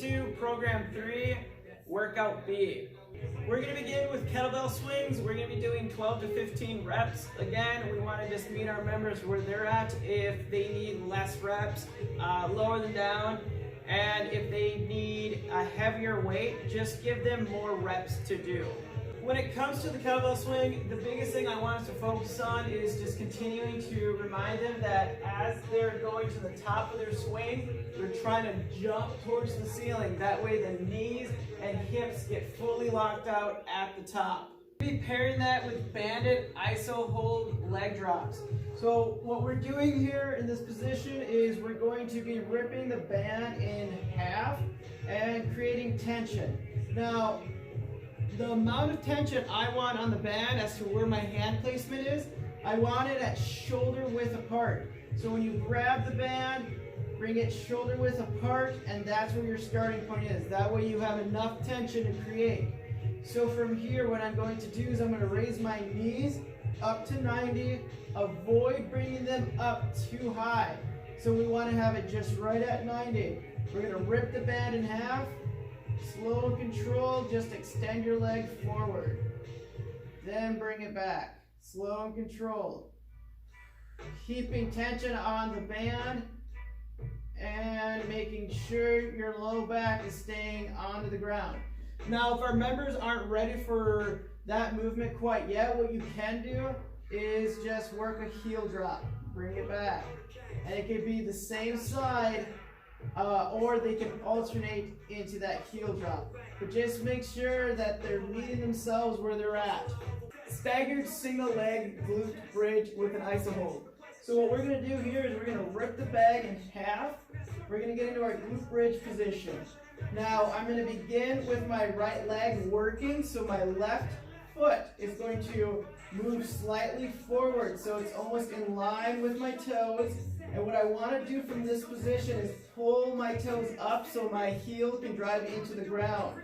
to program 3, workout B. We're going to begin with kettlebell swings. We're going to be doing 12 to 15 reps. Again, we want to just meet our members where they're at. If they need less reps, lower them down. And if they need a heavier weight, just give them more reps to do. When it comes to the kettlebell swing, the biggest thing I want us to focus on is just continuing to remind them that as they're going to the top of their swing, they're trying to jump towards the ceiling. That way the knees and hips get fully locked out at the top. We'll be pairing that with banded iso hold leg drops. So what we're doing here in this position is we're going to be ripping the band in half and creating tension. Now, the amount of tension I want on the band as to where my hand placement is, I want it at shoulder width apart. So when you grab the band, bring it shoulder width apart, and that's where your starting point is. That way you have enough tension to create. So from here, what I'm going to do is I'm going to raise my knees up to 90, avoid bringing them up too high. So we want to have it just right at 90. We're going to rip the band in half. Slow and controlled, just extend your leg forward. Then bring it back. Slow and controlled. Keeping tension on the band and making sure your low back is staying onto the ground. Now, if our members aren't ready for that movement quite yet, what you can do is just work a heel drop. Bring it back. And it could be the same side, or they can alternate into that heel drop. But just make sure that they're meeting themselves where they're at. Staggered single leg glute bridge with an iso hold. So what we're going to do here is we're going to rip the bag in half. We're going to get into our glute bridge position. Now I'm going to begin with my right leg working, so my left foot is going to move slightly forward so it's almost in line with my toes. And what I want to do from this position is pull my toes up so my heel can drive into the ground.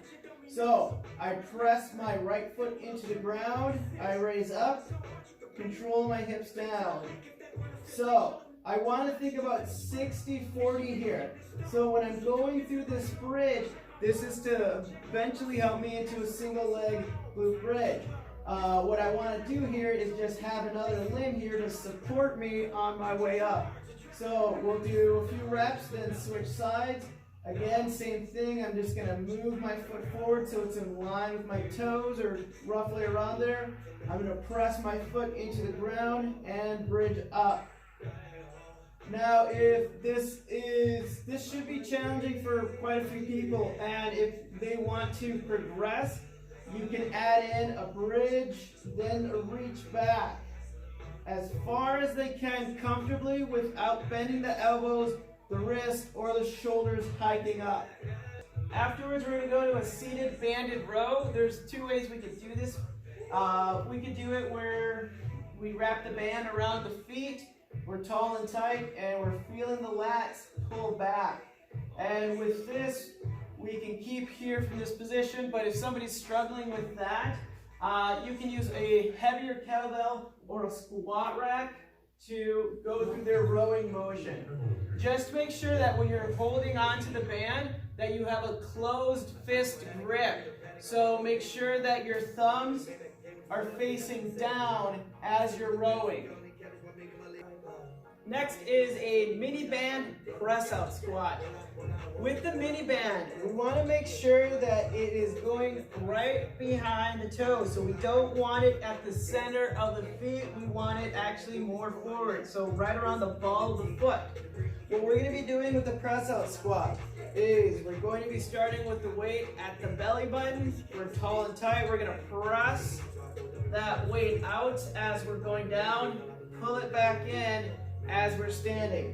So I press my right foot into the ground, I raise up, control my hips down. So I want to think about 60-40 here. So when I'm going through this bridge, this is to eventually help me into a single leg glute bridge. What I want to do here is just have another limb here to support me on my way up. So we'll do a few reps, then switch sides. Again, same thing. I'm just going to move my foot forward so it's in line with my toes or roughly around there. I'm going to press my foot into the ground and bridge up. Now, if this should be challenging for quite a few people, and if they want to progress, you can add in a bridge, then a reach back as far as they can comfortably without bending the elbows, the wrist, or the shoulders hiking up. Afterwards, we're going to go to a seated banded row. There's two ways we could do this. We could do it where we wrap the band around the feet, we're tall and tight, and we're feeling the lats pull back. And with this, we can keep here from this position, but if somebody's struggling with that, you can use a heavier kettlebell or a squat rack to go through their rowing motion. Just make sure that when you're holding onto the band that you have a closed fist grip. So make sure that your thumbs are facing down as you're rowing. Next is a mini band press out squat. With the mini band, we want to make sure that it is going right behind the toes. So we don't want it at the center of the feet. We want it actually more forward. So right around the ball of the foot. What we're going to be doing with the press out squat is we're going to be starting with the weight at the belly button. We're tall and tight. We're going to press that weight out as we're going down, pull it back in as we're standing.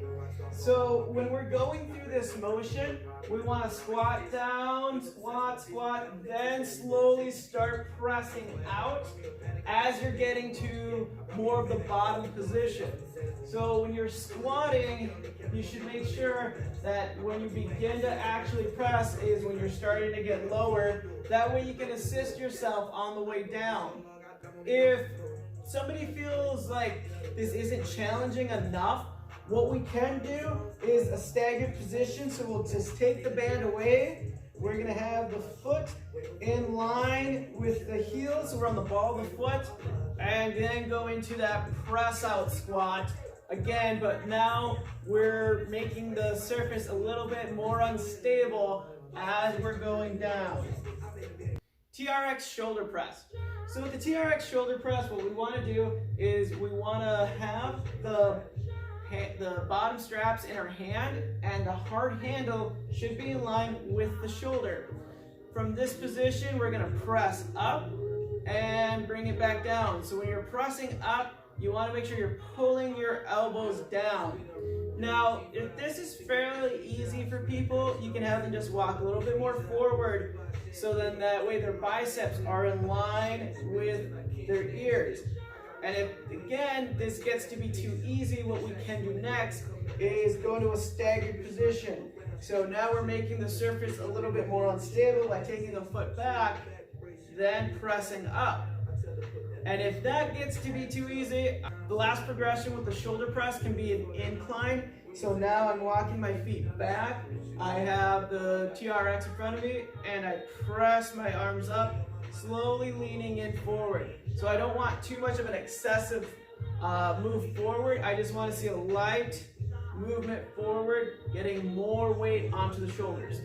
So when we're going through this motion, we want to squat down, squat, then slowly start pressing out as you're getting to more of the bottom position. So when you're squatting, you should make sure that when you begin to actually press is when you're starting to get lower. That way you can assist yourself on the way down. If somebody feels like this isn't challenging enough, what we can do is a staggered position. So we'll just take the band away, we're gonna have the foot in line with the heel, so we're on the ball of the foot, and then go into that press out squat again, but now we're making the surface a little bit more unstable as we're going down. TRX shoulder press. So with the TRX shoulder press, what we want to do is we want to have the bottom straps in our hand, and the hard handle should be in line with the shoulder. From this position, we're going to press up and bring it back down. So when you're pressing up, you want to make sure you're pulling your elbows down. Now, if this is fairly easy for people, you can have them just walk a little bit more forward, so then that way their biceps are in line with their ears. And if, again, this gets to be too easy, what we can do next is go to a staggered position. So now we're making the surface a little bit more unstable by taking a foot back, then pressing up. And if that gets to be too easy, the last progression with the shoulder press can be an incline. So now I'm walking my feet back. I have the TRX in front of me, and I press my arms up, slowly leaning in forward. So I don't want too much of an excessive move forward. I just want to see a light movement forward, getting more weight onto the shoulders.